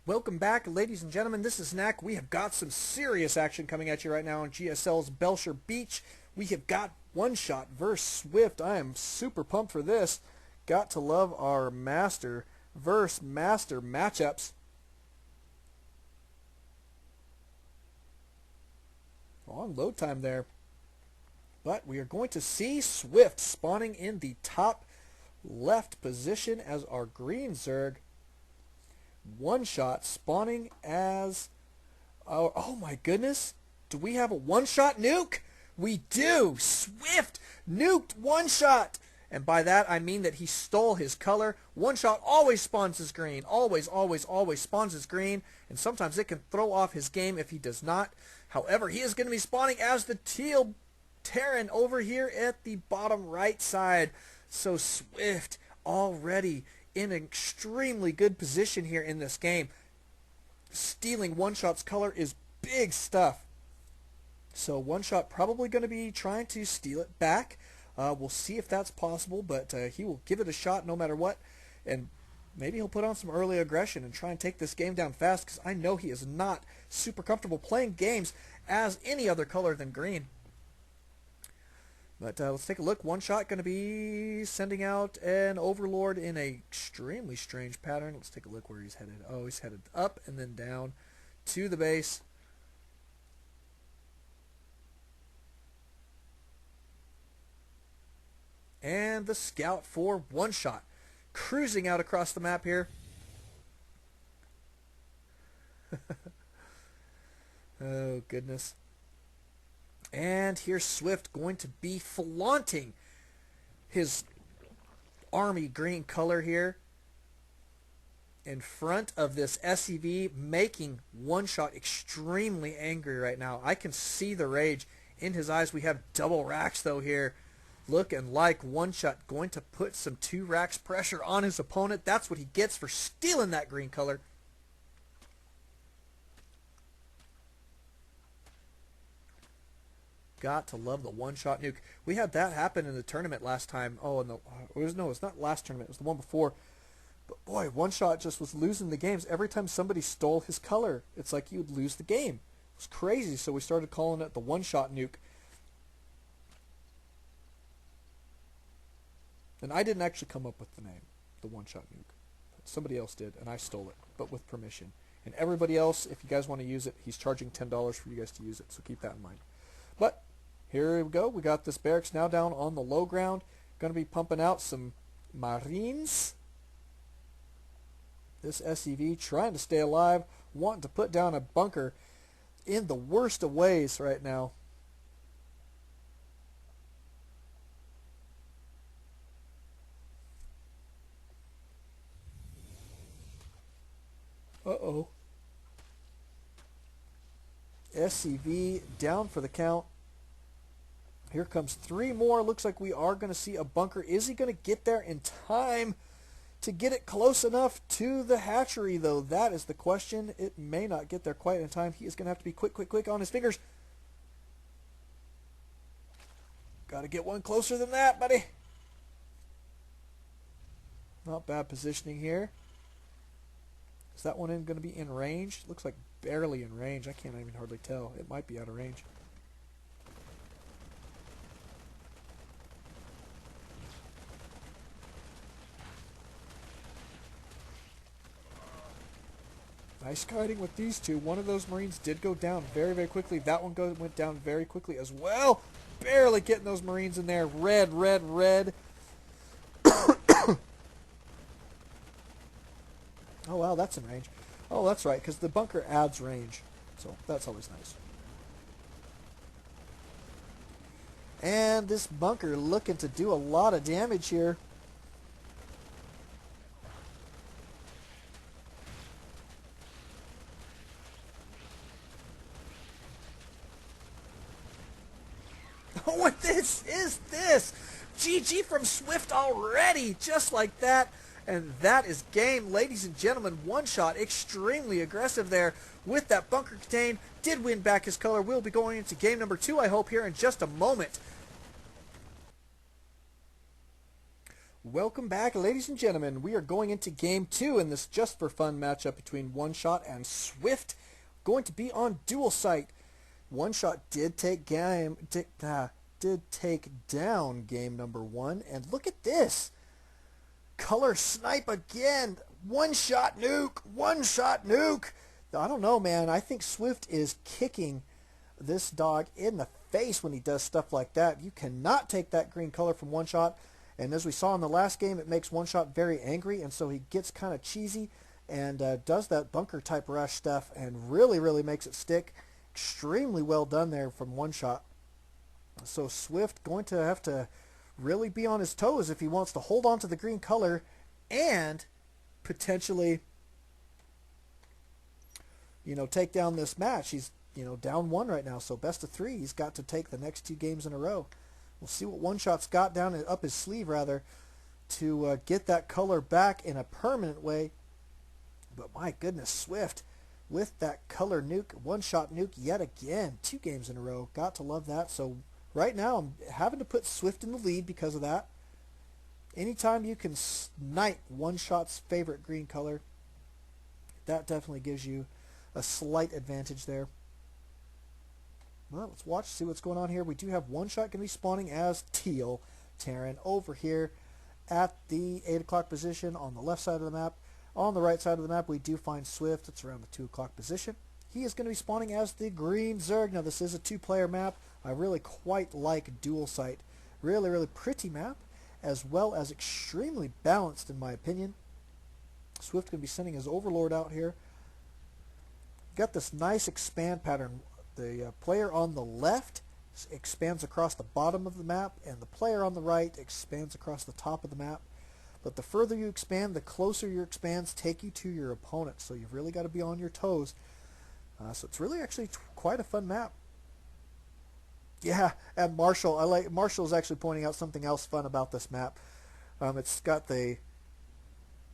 Welcome back, ladies and gentlemen. This is Knack. We have got some serious action coming at you right now on GSL's Belcher Beach. We have got Oneshot versus SwiPht. I am super pumped for this. Got to love our Master versus Master matchups. Long load time there. But we are going to see SwiPht spawning in the top left position as our green Zerg. Oneshot spawning as our, oh my goodness, do we have a Oneshot nuke? We do. SwiPht nuked Oneshot, and by that I mean that he stole his color. Oneshot always spawns his green, always spawns his green, and sometimes it can throw off his game if he does not. However, he is going to be spawning as the teal Terran over here at the bottom right side. So SwiPht already in an extremely good position here in this game. Stealing Oneshot's color is big stuff. So Oneshot probably going to be trying to steal it back. We'll see if that's possible, but he will give it a shot no matter what. And maybe he'll put on some early aggression and try and take this game down fast, because I know he is not super comfortable playing games as any other color than green. But let's take a look. Oneshot going to be sending out an Overlord in a extremely strange pattern. Let's take a look where he's headed. Oh, he's headed up and then down to the base. And the scout for Oneshot, cruising out across the map here. Oh, goodness. And here's SwiPht going to be flaunting his army green color here in front of this SCV, making Oneshot extremely angry right now. I can see the rage in his eyes. We have double racks though here, looking like Oneshot going to put some 2 racks pressure on his opponent. That's what he gets for stealing that green color. Got to love the Oneshot nuke. We had that happen in the tournament last time. Oh, and it's not last tournament. It was the one before. But boy, Oneshot just was losing the games every time somebody stole his color. It's like he would lose the game. It was crazy. So we started calling it the Oneshot nuke. And I didn't actually come up with the name, the Oneshot nuke. Somebody else did, and I stole it, but with permission. And everybody else, if you guys want to use it, he's charging $10 for you guys to use it. So keep that in mind. But here we go. We got this barracks now down on the low ground. Going to be pumping out some Marines. This SCV trying to stay alive, wanting to put down a bunker in the worst of ways right now. Uh-oh. SCV down for the count. Here comes 3 more. Looks like we are going to see a bunker. Is he going to get there in time to get it close enough to the hatchery, though? That is the question. It may not get there quite in time. He is going to have to be quick on his fingers. Got to get one closer than that, buddy. Not bad positioning here. Is that one going to be in range? Looks like barely in range. I can't even hardly tell. It might be out of range. Nice kiting with these two. One of those Marines did go down very quickly. That one went down very quickly as well. Barely getting those Marines in there. Red. Oh, wow, that's in range. Oh, that's right, because the bunker adds range. So that's always nice. And this bunker looking to do a lot of damage here. What this is this? GG from SwiPht already, just like that. And that is game, ladies and gentlemen. Oneshot extremely aggressive there with that bunker contained. Did win back his color. We'll be going into game number 2, I hope, here in just a moment. Welcome back, ladies and gentlemen. We are going into game 2 in this just for fun matchup between Oneshot and SwiPht. Going to be on dual site. Oneshot did take down game number 1, and look at this. Color snipe again. One-shot nuke. One-shot nuke. I don't know, man. I think SwiPht is kicking this dog in the face when he does stuff like that. You cannot take that green color from Oneshot. And as we saw in the last game, it makes Oneshot very angry, and so he gets kind of cheesy and does that bunker type rush stuff and really makes it stick. Extremely well done there from Oneshot. So SwiPht going to have to really be on his toes if he wants to hold on to the green color and potentially, take down this match. He's, down 1 right now, so best of 3. He's got to take the next 2 games in a row. We'll see what Oneshot's got up his sleeve, to get that color back in a permanent way. But my goodness, SwiPht with that color nuke, one-shot nuke yet again, 2 games in a row. Got to love that. So right now I'm having to put SwiPht in the lead because of that. Anytime you can snipe Oneshot's favorite green color, that definitely gives you a slight advantage there. Well, let's watch, see what's going on here. We do have Oneshot going to be spawning as Teal Terran over here at the 8 o'clock position on the left side of the map. On the right side of the map, we do find SwiPht. It's around the 2 o'clock position. He is going to be spawning as the green Zerg. Now, this is a 2-player map. I really quite like dual site. Really pretty map, as well as extremely balanced in my opinion. SwiPht going to be sending his Overlord out here. Got this nice expand pattern. The player on the left expands across the bottom of the map, and the player on the right expands across the top of the map. But the further you expand, the closer your expands take you to your opponent. So you've really got to be on your toes. So it's really actually quite a fun map. Yeah, and Marshall's actually pointing out something else fun about this map. It's got the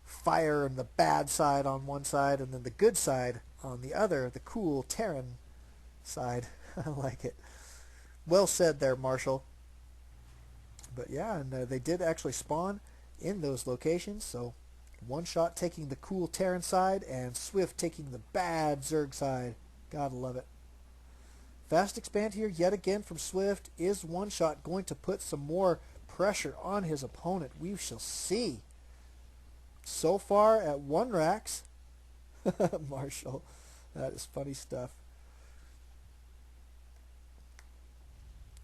fire and the bad side on one side, and then the good side on the other, the cool Terran side. I like it. Well said there, Marshall. But yeah, and they did actually spawn in those locations. So Oneshot taking the cool Terran side and SwiPht taking the bad Zerg side. Gotta love it. Fast expand here yet again from SwiPht. Is Oneshot going to put some more pressure on his opponent? We shall see. So far at 1 racks. Marshall. That is funny stuff.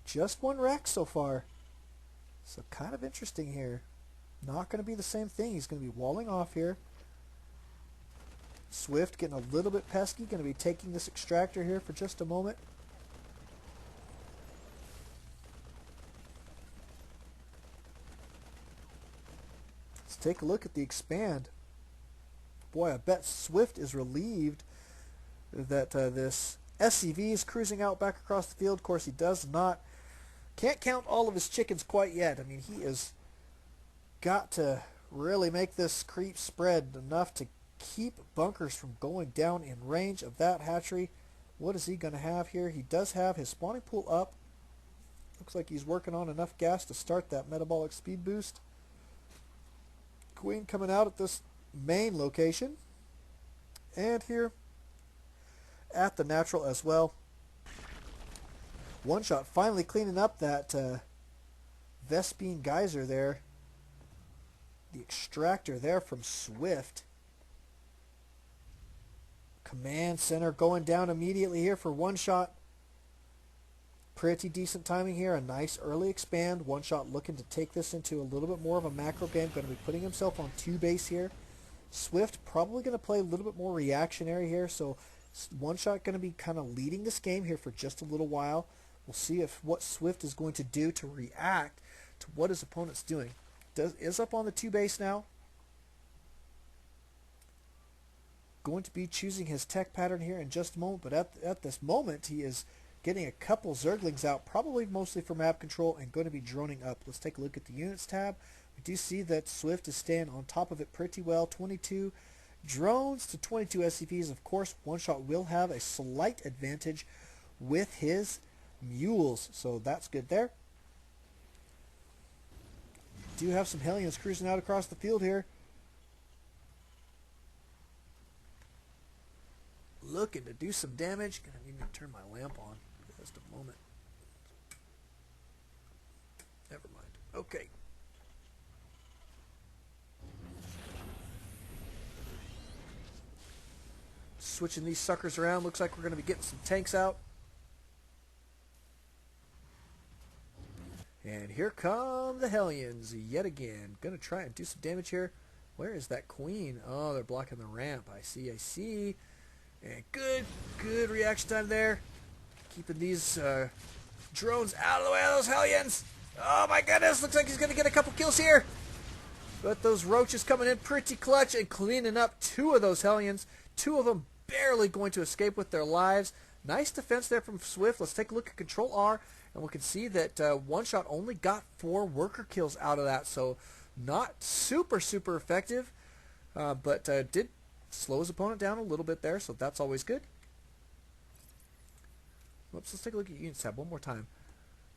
Just 1 rack so far. So kind of interesting here. Not going to be the same thing. He's going to be walling off here. SwiPht getting a little bit pesky. Going to be taking this extractor here for just a moment. Let's take a look at the expand. Boy, I bet SwiPht is relieved that this SCV is cruising out back across the field. Of course, he can't count all of his chickens quite yet. I mean, he is got to really make this creep spread enough to keep bunkers from going down in range of that hatchery. What is he going to have here? He does have his spawning pool up. Looks like he's working on enough gas to start that metabolic speed boost. Queen coming out at this main location. And here at the natural as well. Oneshot finally cleaning up that Vespine geyser there. The extractor there from SwiPht. Command center going down immediately here for Oneshot. Pretty decent timing here. A nice early expand. Oneshot looking to take this into a little bit more of a macro game. Going to be putting himself on 2 base here. SwiPht probably going to play a little bit more reactionary here. So Oneshot going to be kind of leading this game here for just a little while. We'll see what SwiPht is going to do to react to what his opponent's doing. Is up on the 2 base now. Going to be choosing his tech pattern here in just a moment, but at this moment he is getting a couple Zerglings out, probably mostly for map control, and going to be droning up. Let's take a look at the units tab. We do see that SwiPht is staying on top of it pretty well. 22 drones to 22 SCVs. Of course, Oneshot will have a slight advantage with his mules, so that's good there. do have some Hellions cruising out across the field here. Looking to do some damage. Gonna need to turn my lamp on for just a moment. Never mind. Okay. Switching these suckers around. Looks like we're going to be getting some tanks out. And here come the Hellions yet again. Going to try and do some damage here. Where is that queen? Oh, they're blocking the ramp. I see, I see. And good reaction time there. Keeping these drones out of the way of those Hellions. Oh my goodness, looks like he's going to get a couple kills here. But those roaches coming in pretty clutch and cleaning up two of those Hellions. Two of them barely going to escape with their lives. Nice defense there from SwiPht. Let's take a look at Control R, and we can see that Oneshot only got 4 worker kills out of that. So not super effective, but did slow his opponent down a little bit there, so that's always good. Whoops, let's take a look at Units tab one more time.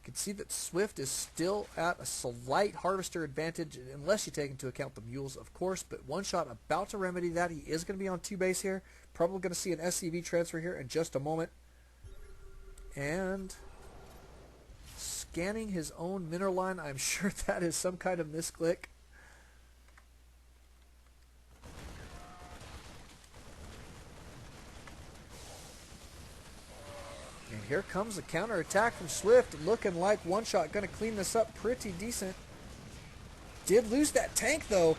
You can see that SwiPht is still at a slight harvester advantage, unless you take into account the mules, of course, but Oneshot about to remedy that. He is going to be on 2 base here. Probably going to see an SCV transfer here in just a moment. And scanning his own mineral line, I'm sure that is some kind of misclick. And here comes a counterattack from SwiPht, looking like Oneshot going to clean this up pretty decent. Did lose that tank though.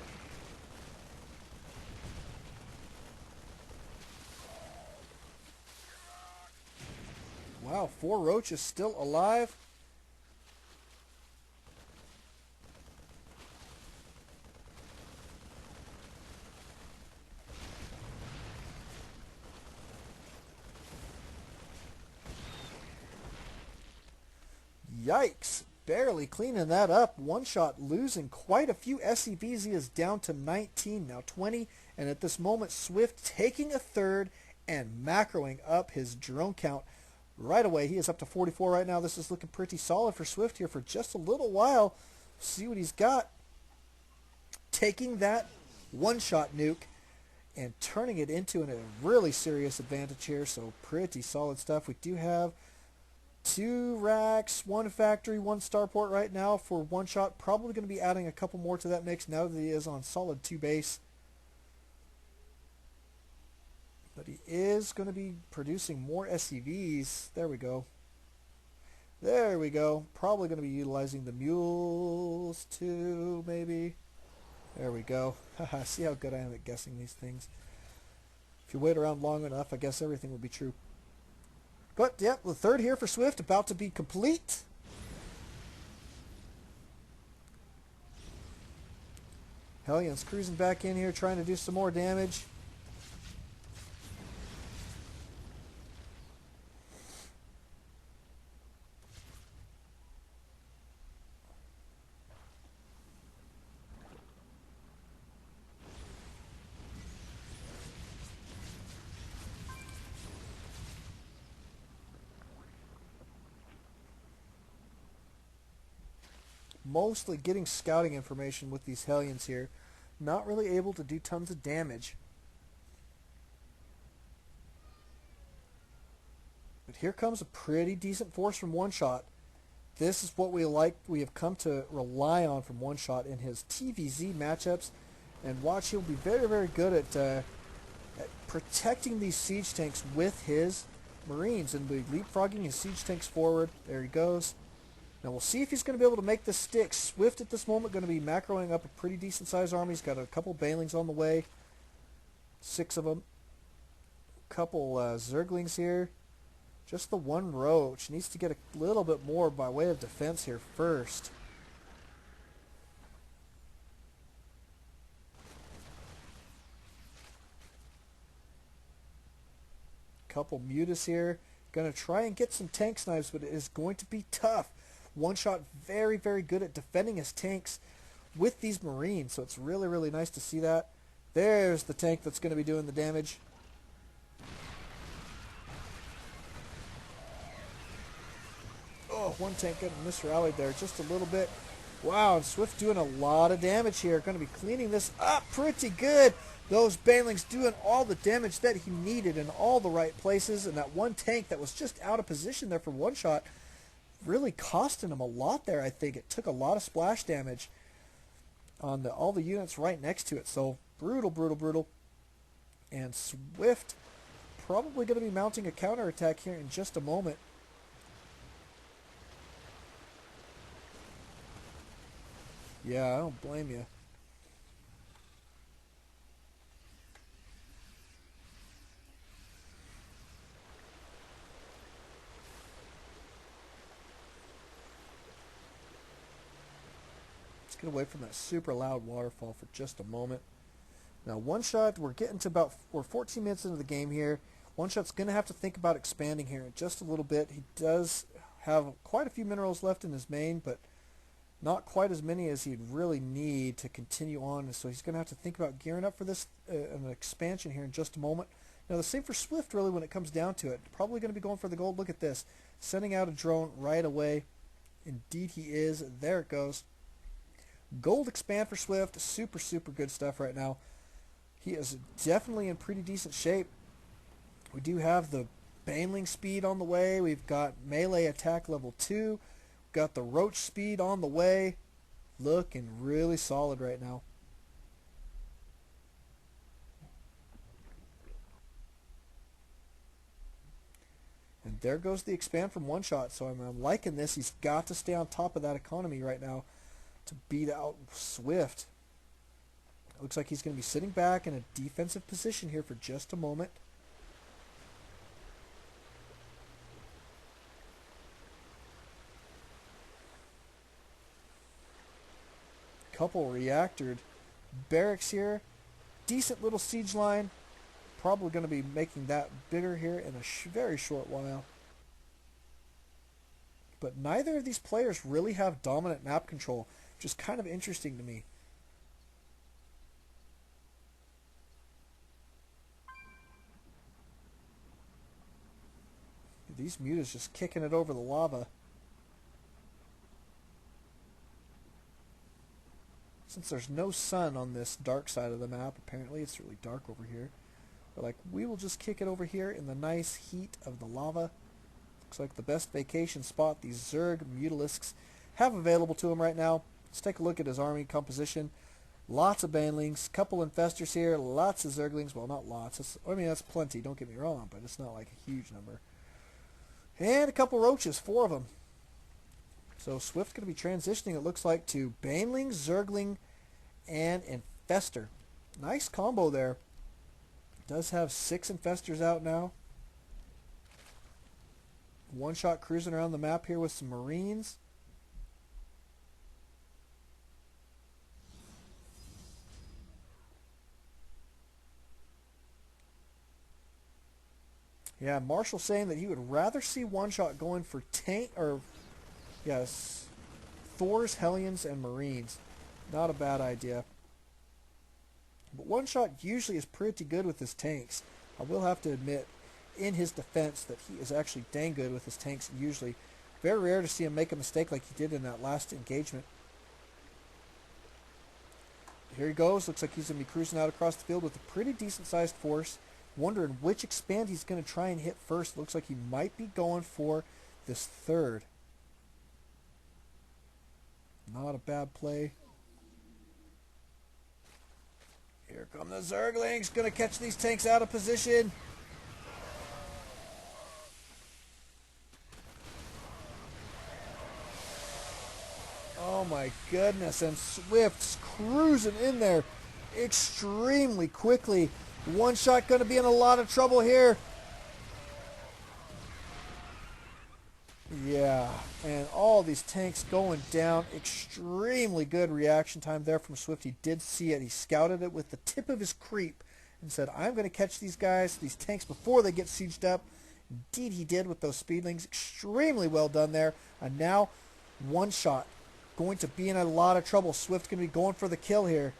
Wow, 4 roaches still alive. Yikes, barely cleaning that up. Oneshot losing quite a few SCVs. He is down to 19, now 20. And at this moment, SwiPht taking a third and macroing up his drone count right away. He is up to 44 right now. This is looking pretty solid for SwiPht here for just a little while. See what he's got. Taking that one-shot nuke and turning it into a really serious advantage here. So pretty solid stuff. We do have 2 racks, 1 factory, 1 starport right now for Oneshot. Probably going to be adding a couple more to that mix now that he is on solid 2 base. But he is going to be producing more SCVs. There we go. There we go. Probably going to be utilizing the mules too, maybe. There we go. Haha, see how good I am at guessing these things. If you wait around long enough, I guess everything will be true. But, yep, the third here for SwiPht about to be complete. Hellions cruising back in here, trying to do some more damage. Mostly getting scouting information with these Hellions here. Not really able to do tons of damage. But here comes a pretty decent force from Oneshot. This is what we have come to rely on from Oneshot in his TvZ matchups. And watch, he'll be very good at protecting these siege tanks with his Marines. And be leapfrogging his siege tanks forward. There he goes. Now we'll see if he's going to be able to make this stick. SwiPht at this moment going to be macroing up a pretty decent sized army. He's got a couple Banelings on the way. 6 of them. A couple Zerglings here. Just the 1 roach. Needs to get a little bit more by way of defense here first. Couple Mutas here. Going to try and get some tank snipes, but it is going to be tough. Oneshot very good at defending his tanks with these Marines, so it's really nice to see that. There's the tank that's going to be doing the damage. Oh, 1 tank getting misrallied there just a little bit. Wow, and SwiPht doing a lot of damage here. Going to be cleaning this up pretty good. Those banelings doing all the damage that he needed in all the right places. And that one tank that was just out of position there for one shot really costing him a lot there, I think. It took a lot of splash damage on all the units right next to it. So brutal, brutal, brutal. And SwiPht probably going to be mounting a counterattack here in just a moment. Yeah, I don't blame you. Let's get away from that super loud waterfall for just a moment. Now, Oneshot, we're 14 minutes into the game here. Oneshot's going to have to think about expanding here in just a little bit. He does have quite a few minerals left in his main, but not quite as many as he'd really need to continue on. And so he's going to have to think about gearing up for this an expansion here in just a moment. Now, the same for SwiPht, really, when it comes down to it. Probably going to be going for the gold. Look at this. Sending out a drone right away. Indeed he is. There it goes. Gold expand for SwiPht. Super, super good stuff right now. He is definitely in pretty decent shape. We do have the baneling speed on the way. We've got melee attack level 2. Got the roach speed on the way. Looking really solid right now. And there goes the expand from Oneshot. So I'm liking this. He's got to stay on top of that economy right now to beat out SwiPht. Looks like he's going to be sitting back in a defensive position here for just a moment. Couple reactored barracks here. Decent little siege line. Probably going to be making that bigger here in a very short while. But neither of these players really have dominant map control, which is kind of interesting to me. These mutas just kicking it over the lava. Since there's no sun on this dark side of the map, apparently it's really dark over here. We're like, we will just kick it over here in the nice heat of the lava. Looks like the best vacation spot these Zerg Mutalisks have available to him right now. Let's take a look at his army composition. Lots of banelings, couple infestors here, lots of Zerglings. Well, not lots. I mean, that's plenty, don't get me wrong, but it's not like a huge number. And a couple roaches, 4 of them. So SwiPht going to be transitioning, it looks like, to Baneling, Zergling, and Infestor. Nice combo there. Does have 6 Infestors out now. Oneshot cruising around the map here with some Marines. Yeah, Marshall saying that he would rather see Oneshot going for tank, or yes, Thors, Hellions, and Marines. Not a bad idea. But Oneshot usually is pretty good with his tanks. I will have to admit, in his defense, that he is actually dang good with his tanks usually. Very rare to see him make a mistake like he did in that last engagement. Here he goes. Looks like he's going to be cruising out across the field with a pretty decent-sized force. Wondering which expand he's going to try and hit first. Looks like he might be going for this third. Not a bad play. Here come the Zerglings. Going to catch these tanks out of position. Oh my goodness. And SwiPht's cruising in there extremely quickly. Oneshot going to be in a lot of trouble here. Yeah, and all these tanks going down. Extremely good reaction time there from SwiPht. He did see it. He scouted it with the tip of his creep and said, I'm going to catch these guys, these tanks, before they get sieged up. Indeed he did with those speedlings. Extremely well done there. And now Oneshot going to be in a lot of trouble. SwiPht going to be going for the kill here.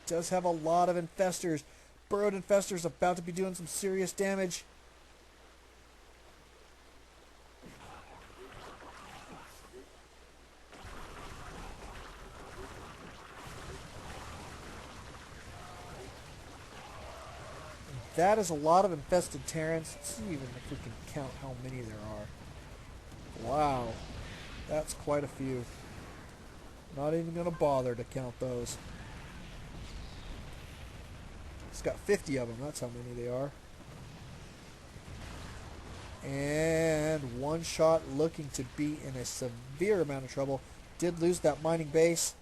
Does have a lot of infestors. Burrowed infestors about to be doing some serious damage. That is a lot of infested Terrans. Let's see even if we can count how many there are. Wow. That's quite a few. Not even going to bother to count those. It's got 50 of them. That's how many they are. And Oneshot looking to be in a severe amount of trouble. Did lose that mining base.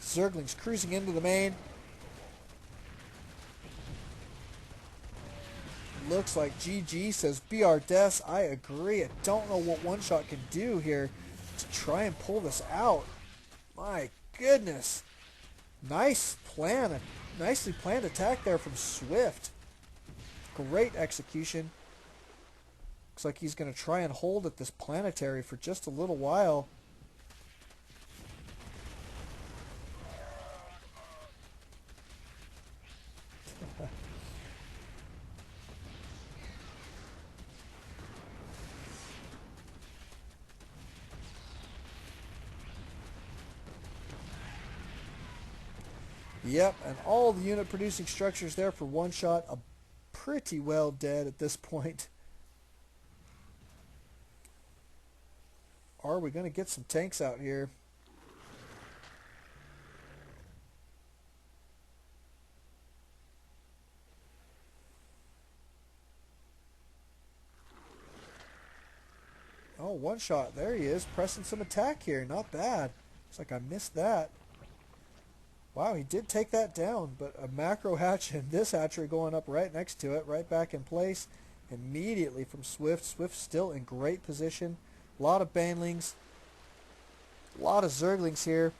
Zerglings cruising into the main. Looks like GG, says BR Des. I agree. I don't know what Oneshot can do here to try and pull this out. My goodness. Nice plan. A nicely planned attack there from SwiPht. Great execution. Looks like he's going to try and hold at this planetary for just a little while. Yep, and all the unit producing structures there for Oneshot are pretty well dead at this point. Are we going to get some tanks out here? Oh, Oneshot. There he is, pressing some attack here. Not bad. Looks like I missed that. Wow, he did take that down, but a macro hatch and this hatchery going up right next to it, right back in place immediately from SwiPht. SwiPht still in great position. A lot of banelings, a lot of zerglings here.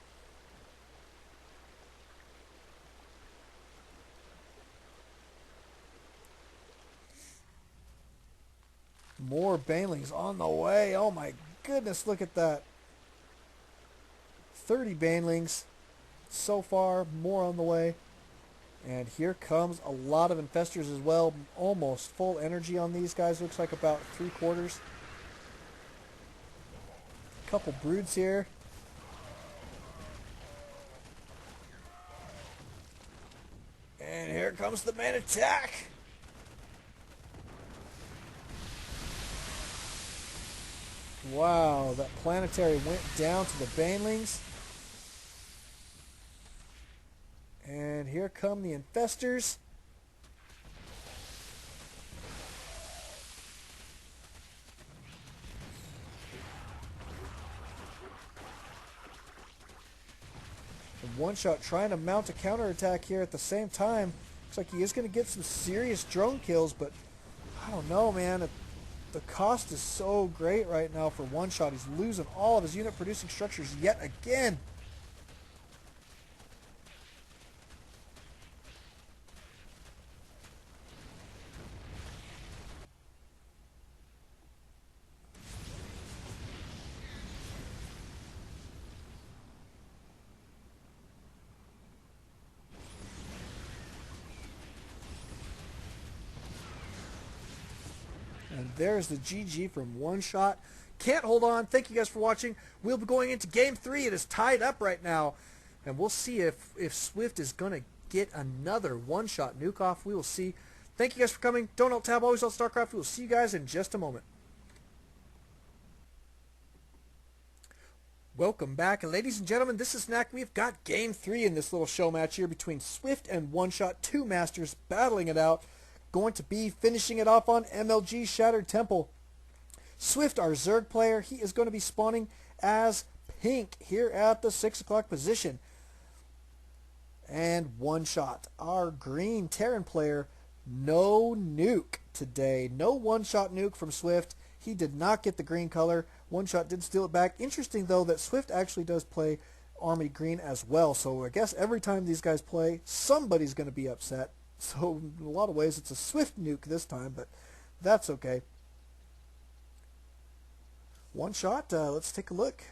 More banelings on the way. Oh my goodness, look at that. 30 banelings so far, more on the way. And here comes a lot of infestors as well. Almost full energy on these guys. Looks like about 3/4. Couple broods here. And here comes the main attack. Wow, that planetary went down to the banelings. And here come the infestors. And Oneshot trying to mount a counterattack here at the same time. Looks like he is going to get some serious drone kills, but I don't know, man. The cost is so great right now for Oneshot. He's losing all of his unit producing structures yet again. And there's the GG from Oneshot. Can't hold on. Thank you guys for watching. We'll be going into Game 3. It is tied up right now. And we'll see if SwiPht is going to get another Oneshot nuke off. We will see. Thank you guys for coming. Don't alt-tab. Always on StarCraft. We will see you guys in just a moment. Welcome back. And ladies and gentlemen, this is Knack. We've got Game 3 in this little show match here between SwiPht and Oneshot. Two masters battling it out. Going to be finishing it off on MLG Shattered Temple. SwiPht, our Zerg player, he is going to be spawning as pink here at the 6 o'clock position. And Oneshot, our green Terran player, no nuke today. No Oneshot nuke from SwiPht. He did not get the green color. Oneshot did steal it back. Interesting, though, that SwiPht actually does play Army Green as well. So I guess every time these guys play, somebody's going to be upset. So in a lot of ways, it's a SwiPht nuke this time, but that's okay. Oneshot, let's take a look.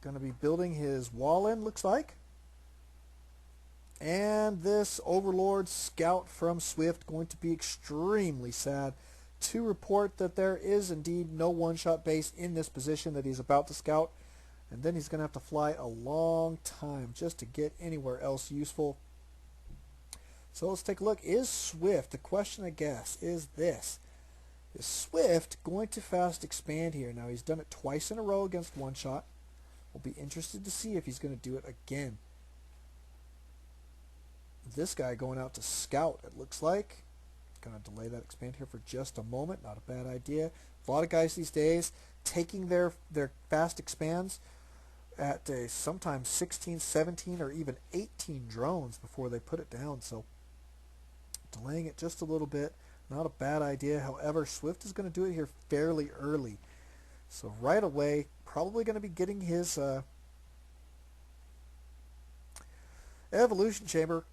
Going to be building his wall in, looks like. And this Overlord Scout from SwiPht going to be extremely sad to report that there is indeed no Oneshot base in this position that he's about to scout. And then he's going to have to fly a long time just to get anywhere else useful. So let's take a look. Is SwiPht, the question I guess, is this. Is SwiPht going to fast expand here? Now he's done it twice in a row against Oneshot. We'll be interested to see if he's going to do it again. This guy going out to scout, it looks like. Going to delay that expand here for just a moment. Not a bad idea. A lot of guys these days taking their fast expands at sometimes 16, 17, or even 18 drones before they put it down. So delaying it just a little bit, not a bad idea. However, SwiPht is going to do it here fairly early. So right away, probably going to be getting his evolution chamber,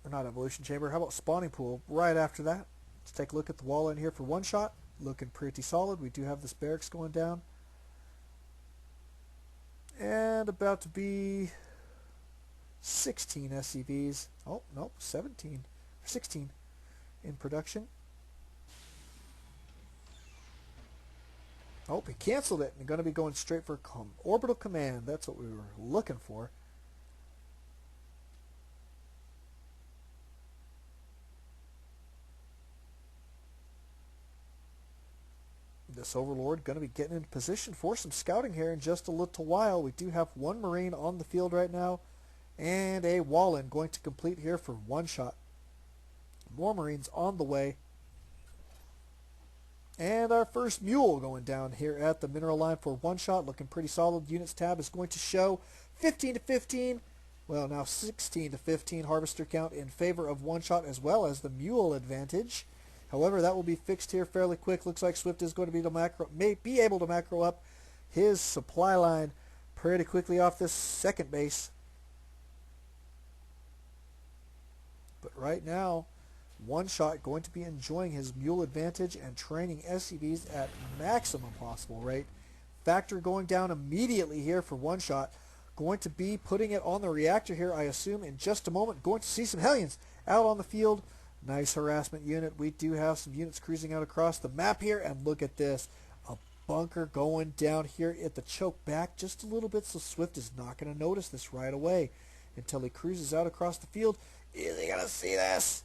or not evolution chamber, how about spawning pool right after that. Let's take a look at the wall in here for Oneshot. Looking pretty solid. We do have this barracks going down. And about to be 16 SCVs. Oh, no, 17. 16 in production. Oh, he canceled it. And going to be going straight for orbital command. That's what we were looking for. This Overlord going to be getting into position for some scouting here in just a little while. We do have one Marine on the field right now and a Wallen going to complete here for Oneshot. More Marines on the way. And our first Mule going down here at the mineral line for Oneshot. Looking pretty solid. Units tab is going to show 15 to 15. Well, now 16 to 15 harvester count in favor of Oneshot, as well as the Mule advantage. However, that will be fixed here fairly quick. Looks like SwiPht is going to be able to macro up his supply line pretty quickly off this second base. But right now, Oneshot going to be enjoying his Mule advantage and training SCVs at maximum possible rate. Factor going down immediately here for Oneshot. Going to be putting it on the reactor here, I assume, in just a moment. Going to see some Hellions out on the field. Nice harassment unit. We do have some units cruising out across the map here, and look at this. A bunker going down here at the choke back just a little bit, so SwiPht is not going to notice this right away until he cruises out across the field. Is he going to see this?